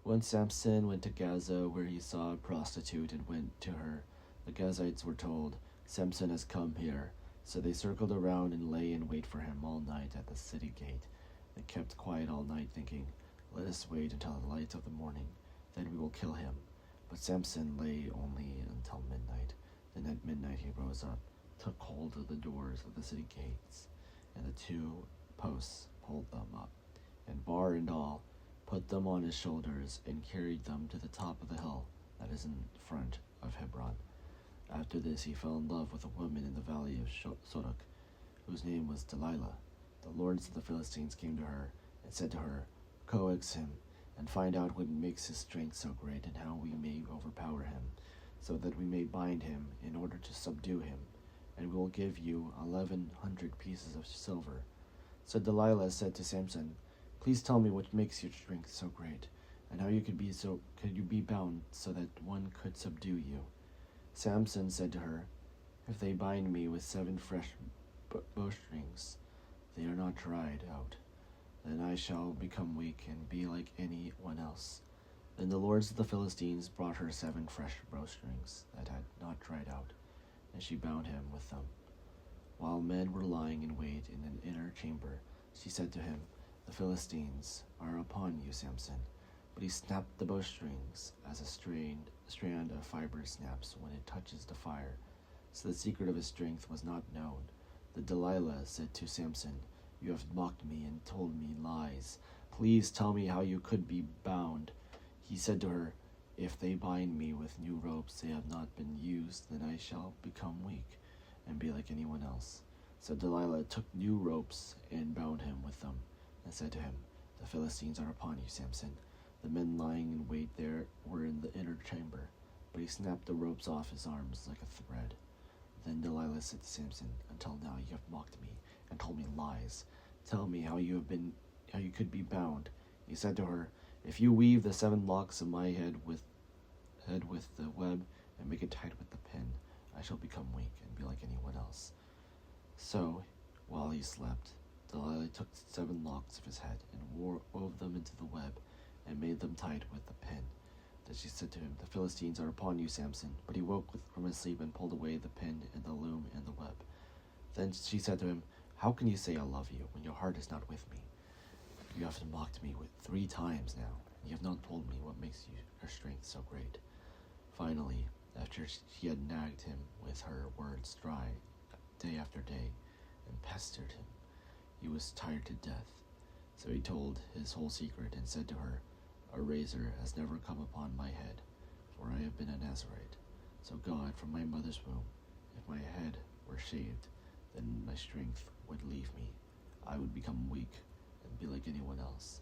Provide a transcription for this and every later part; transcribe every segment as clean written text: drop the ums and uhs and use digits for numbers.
When Samson went to Gaza, where he saw a prostitute and went to her, the Gazites were told, "Samson has come here." So they circled around and lay in wait for him all night at the city gate. They kept quiet all night, thinking, "Let us wait until the light of the morning, then we will kill him." But Samson lay only until midnight. Then at midnight he rose up, took hold of the doors of the city gates, and the two posts, pulled them up, and bar and all, put them on his shoulders, and carried them to the top of the hill that is in front of Hebron. After this he fell in love with a woman in the valley of Sodok, whose name was Delilah. The lords of the Philistines came to her, and said to her, "Coax him, and find out what makes his strength so great, and how we may overpower him, so that we may bind him in order to subdue him, and we will give you 1,100 pieces of silver." So Delilah said to Samson, "Please tell me what makes your strength so great, and how could you be bound so that one could subdue you?" Samson said to her, "If they bind me with 7 fresh bowstrings, they are not dried out, then I shall become weak and be like anyone else." Then the lords of the Philistines brought her 7 fresh bowstrings that had not dried out, and she bound him with them. While men were lying in wait in an inner chamber, she said to him, "The Philistines are upon you, Samson." But he snapped the bowstrings as a strand of fiber snaps when it touches the fire. So the secret of his strength was not known. The Delilah said to Samson, "You have mocked me and told me lies. Please tell me how you could be bound." He said to her, "If they bind me with new ropes they have not been used, then I shall become weak and be like anyone else." So Delilah took new ropes and bound him with them, and said to him, "The Philistines are upon you, Samson." The men lying in wait there were in the inner chamber, but he snapped the ropes off his arms like a thread. Then Delilah said to Samson, "Until now you have mocked me and told me lies. Tell me how you could be bound." He said to her, "If you weave the 7 locks of my head with the web and make it tight with the pin, I shall become weak and be like anyone else." So, while he slept, Delilah took 7 locks of his head and wove them into the web and made them tight with the pin. Then she said to him, "The Philistines are upon you, Samson." But he woke from his sleep and pulled away the pin and the loom and the web. Then she said to him, "How can you say I love you when your heart is not with me? You have mocked me 3 times now, and you have not told me what makes your strength so great." Finally, after she had nagged him with her words day after day and pestered him, he was tired to death. So he told his whole secret and said to her, "A razor has never come upon my head, for I have been a Nazarite. So God, from my mother's womb, if my head were shaved, then my strength would leave me. I would become weak and be like anyone else."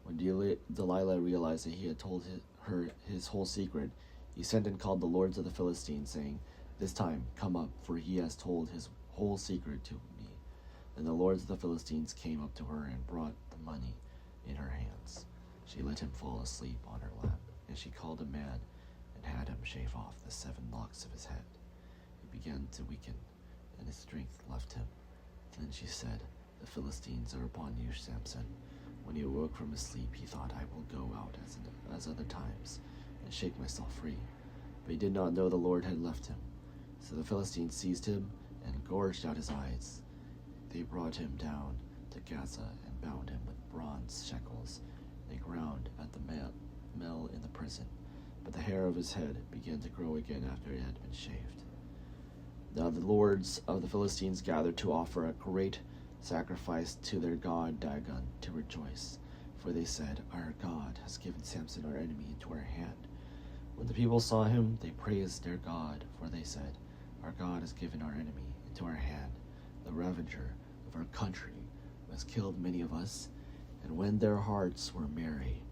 When Delilah realized that he had told her his whole secret, he sent and called the lords of the Philistines, saying, "This time come up, for he has told his whole secret to me." Then the lords of the Philistines came up to her and brought the money in her hands. She let him fall asleep on her lap, and she called a man and had him shave off the 7 locks of his head. He began to weaken, and his strength left him. Then she said, "The Philistines are upon you, Samson." When he awoke from his sleep, he thought, "I will go out as other times and shake myself free." But he did not know the Lord had left him. So the Philistines seized him and gouged out his eyes. They brought him down to Gaza and bound him with bronze shackles. They ground at the mill in the prison, but the hair of his head began to grow again after it had been shaved. Now the lords of the Philistines gathered to offer a great sacrifice to their god Dagon to rejoice, for they said, "Our God has given Samson our enemy into our hand." When the people saw him, they praised their God, for they said, "Our God has given our enemy into our hand, the ravager of our country, who has killed many of us." And when their hearts were merry,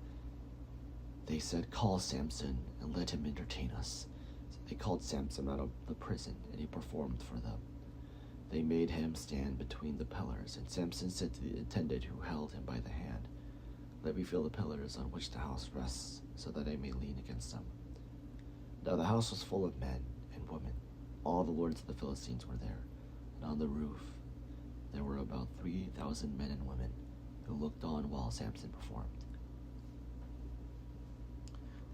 they said, "Call Samson and let him entertain us." So they called Samson out of the prison, and he performed for them. They made him stand between the pillars, and Samson said to the attendant who held him by the hand, "Let me feel the pillars on which the house rests, so that I may lean against them." Now the house was full of men and women. All the lords of the Philistines were there, and on the roof there were about 3,000 men and women who looked on while Samson performed.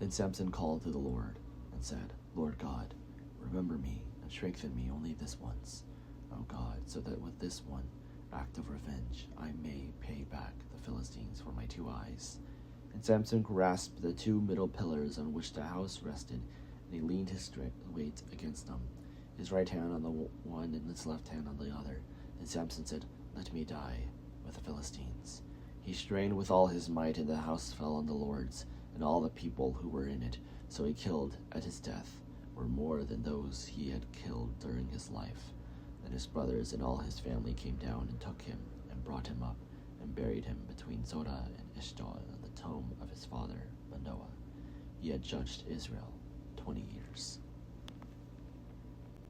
Then Samson called to the Lord and said, Lord God, remember me and strengthen me only this once, O God, so that with this one act of revenge I may pay back the Philistines for my 2 eyes. And Samson grasped the 2 middle pillars on which the house rested, and he leaned his weight against them, his right hand on the one and his left hand on the other. And Samson said, Let me die with the Philistines. He strained with all his might, and the house fell on the lords, and all the people who were in it. So he killed at his death were more than those he had killed during his life. Then his brothers and all his family came down and took him and brought him up and buried him between Zorah and Eshtaol in the tomb of his father Manoah. He had judged Israel 20 years.